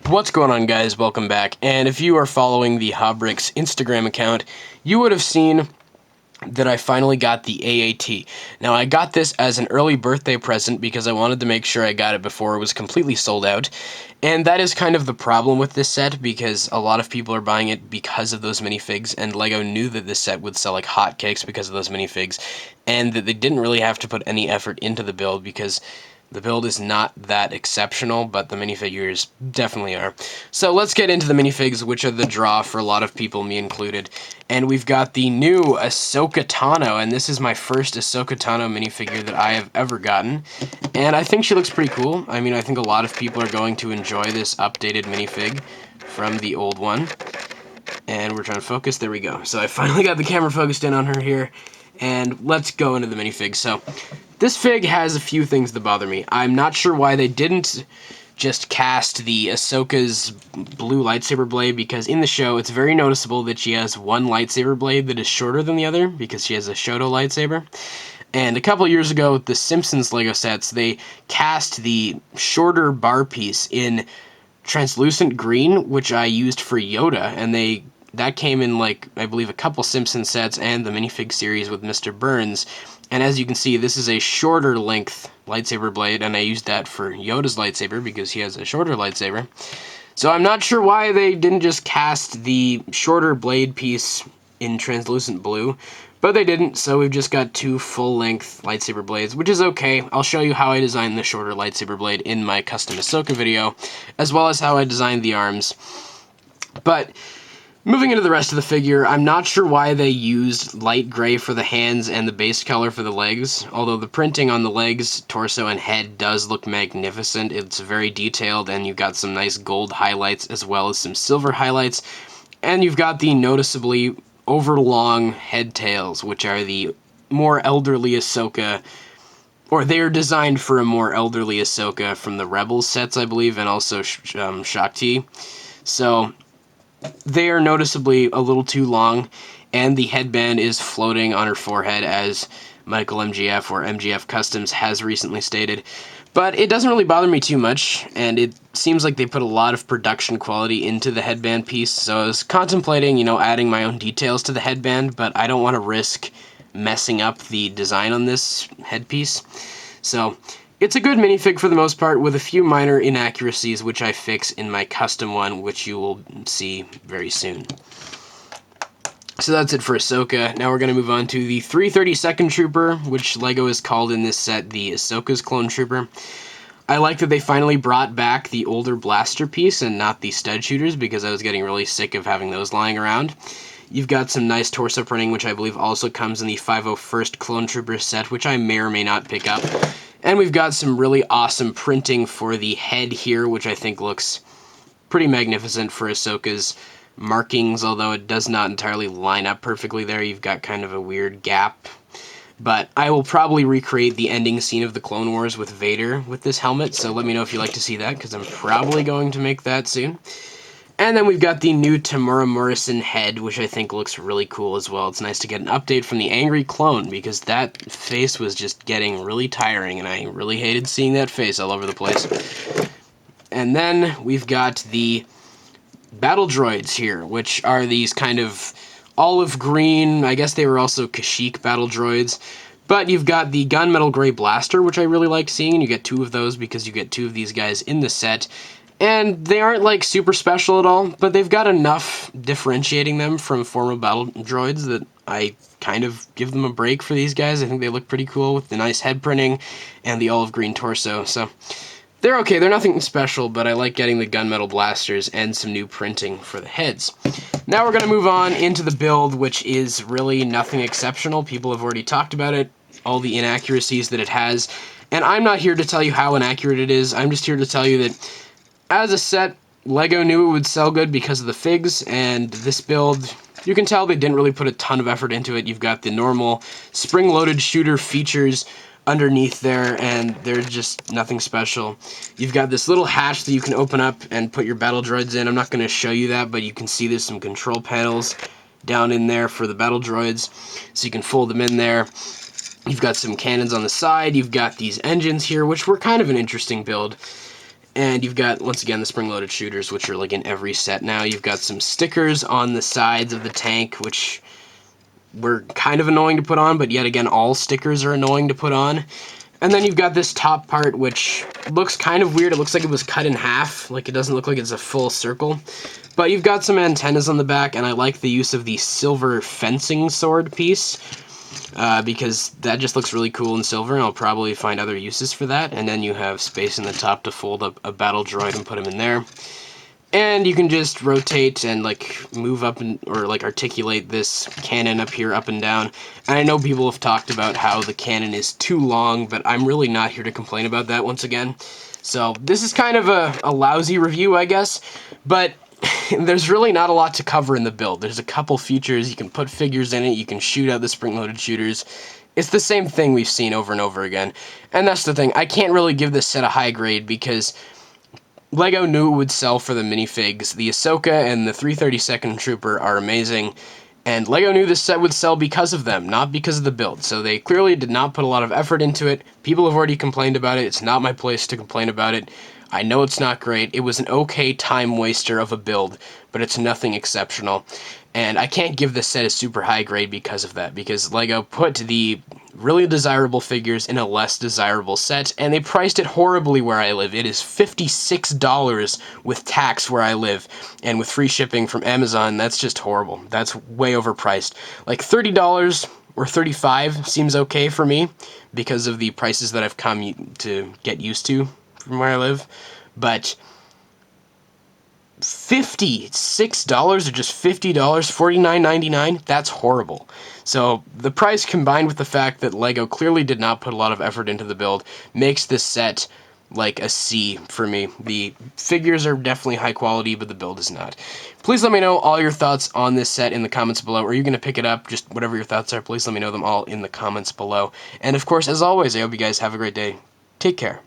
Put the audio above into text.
What's going on, guys? Welcome back. And if you are following the Hobbricks Instagram account, you would have seen that I finally got the AAT. Now, I got this as an early birthday present because I wanted to make sure I got it before it was completely sold out. And that is kind of the problem with this set, because a lot of people are buying it because of those minifigs, and LEGO knew that this set would sell like hotcakes because of those minifigs, and that they didn't really have to put any effort into the build because the build is not that exceptional, but the minifigures definitely are. So let's get into the minifigs, which are the draw for a lot of people, me included. And we've got the new Ahsoka Tano, and this is my first Ahsoka Tano minifigure that I have ever gotten. And I think she looks pretty cool. I mean, I think a lot of people are going to enjoy this updated minifig from the old one. And we're trying to focus. There we go. So I finally got the camera focused in on her here. And let's go into the minifig. So this fig has a few things that bother me. I'm not sure why they didn't just cast the Ahsoka's blue lightsaber blade, because in the show it's very noticeable that she has one lightsaber blade that is shorter than the other because she has a Shoto lightsaber. And a couple years ago with the Simpsons LEGO sets, they cast the shorter bar piece in translucent green, which I used for Yoda, and that came in, like, I believe a couple Simpsons sets and the minifig series with Mr. Burns. And as you can see, this is a shorter length lightsaber blade, and I used that for Yoda's lightsaber because he has a shorter lightsaber. So I'm not sure why they didn't just cast the shorter blade piece in translucent blue, but they didn't, so we've just got two full-length lightsaber blades, which is okay. I'll show you how I designed the shorter lightsaber blade in my custom Ahsoka video, as well as how I designed the arms. But moving into the rest of the figure, I'm not sure why they used light gray for the hands and the base color for the legs, although the printing on the legs, torso, and head does look magnificent. It's very detailed, and you've got some nice gold highlights as well as some silver highlights, and you've got the noticeably overlong head tails, which are the more elderly Ahsoka, or they're designed for a more elderly Ahsoka from the Rebels sets, I believe, and also Shakti. So they are noticeably a little too long, and the headband is floating on her forehead, as Michael MGF or MGF Customs has recently stated. But it doesn't really bother me too much, and it seems like they put a lot of production quality into the headband piece, so I was contemplating, adding my own details to the headband, but I don't want to risk messing up the design on this headpiece. So it's a good minifig for the most part, with a few minor inaccuracies which I fix in my custom one, which you will see very soon. So that's it for Ahsoka. Now we're going to move on to the 332nd Trooper, which LEGO has called in this set the Ahsoka's Clone Trooper. I like that they finally brought back the older blaster piece and not the stud shooters, because I was getting really sick of having those lying around. You've got some nice torso printing, which I believe also comes in the 501st Clone Trooper set, which I may or may not pick up. And we've got some really awesome printing for the head here, which I think looks pretty magnificent for Ahsoka's markings, although it does not entirely line up perfectly there. You've got kind of a weird gap. But I will probably recreate the ending scene of the Clone Wars with Vader with this helmet, so let me know if you'd like to see that, because I'm probably going to make that soon. And then we've got the new Tamara Morrison head, which I think looks really cool as well. It's nice to get an update from the angry clone, because that face was just getting really tiring, and I really hated seeing that face all over the place. And then we've got the battle droids here, which are these kind of olive green, I guess they were also Kashyyyk battle droids, but you've got the gunmetal gray blaster, which I really like seeing, and you get two of those because you get two of these guys in the set, and they aren't like super special at all, but they've got enough differentiating them from former battle droids that I kind of give them a break for these guys. I think they look pretty cool with the nice head printing and the olive green torso, so they're okay. They're nothing special, but I like getting the gunmetal blasters and some new printing for the heads. Now we're going to move on into the build, which is really nothing exceptional. People have already talked about it, all the inaccuracies that it has, and I'm not here to tell you how inaccurate it is. I'm just here to tell you that as a set, LEGO knew it would sell good because of the figs, and this build, you can tell they didn't really put a ton of effort into it. You've got the normal spring-loaded shooter features underneath there, and they're just nothing special. You've got this little hatch that you can open up and put your battle droids in. I'm not going to show you that, but you can see there's some control panels down in there for the battle droids, so you can fold them in there. You've got some cannons on the side. You've got these engines here, which were kind of an interesting build. And you've got, once again, the spring-loaded shooters, which are like in every set now. You've got some stickers on the sides of the tank, which were kind of annoying to put on, but yet again, all stickers are annoying to put on. And then you've got this top part, which looks kind of weird. It looks like it was cut in half. Like, it doesn't look like it's a full circle. But you've got some antennas on the back, and I like the use of the silver fencing sword piece, because that just looks really cool in silver, and I'll probably find other uses for that. And then you have space in the top to fold up a battle droid and put him in there. And you can just rotate and, like, move up or, like, articulate this cannon up here, up and down. And I know people have talked about how the cannon is too long, but I'm really not here to complain about that once again. So this is kind of a lousy review, I guess, but there's really not a lot to cover in the build. There's a couple features. You can put figures in it. You can shoot out the spring-loaded shooters. It's the same thing we've seen over and over again. And that's the thing. I can't really give this set a high grade because LEGO knew it would sell for the minifigs. The Ahsoka and the 332nd Trooper are amazing, and LEGO knew this set would sell because of them, not because of the build. So they clearly did not put a lot of effort into it. People have already complained about it. It's not my place to complain about it. I know it's not great. It was an okay time waster of a build, but it's nothing exceptional. And I can't give this set a super high grade because of that, because LEGO put the really desirable figures in a less desirable set, and they priced it horribly where I live. It is $56 with tax where I live, and with free shipping from Amazon, that's just horrible. That's way overpriced. Like $30 or $35 seems okay for me, because of the prices that I've come to get used to from where I live, but $56 or just $50, $49.99, that's horrible. So the price combined with the fact that LEGO clearly did not put a lot of effort into the build makes this set like a C for me. The figures are definitely high quality, but the build is not. Please let me know all your thoughts on this set in the comments below. Are you going to pick it up? Just whatever your thoughts are, please let me know them all in the comments below. And of course, as always, I hope you guys have a great day. Take care.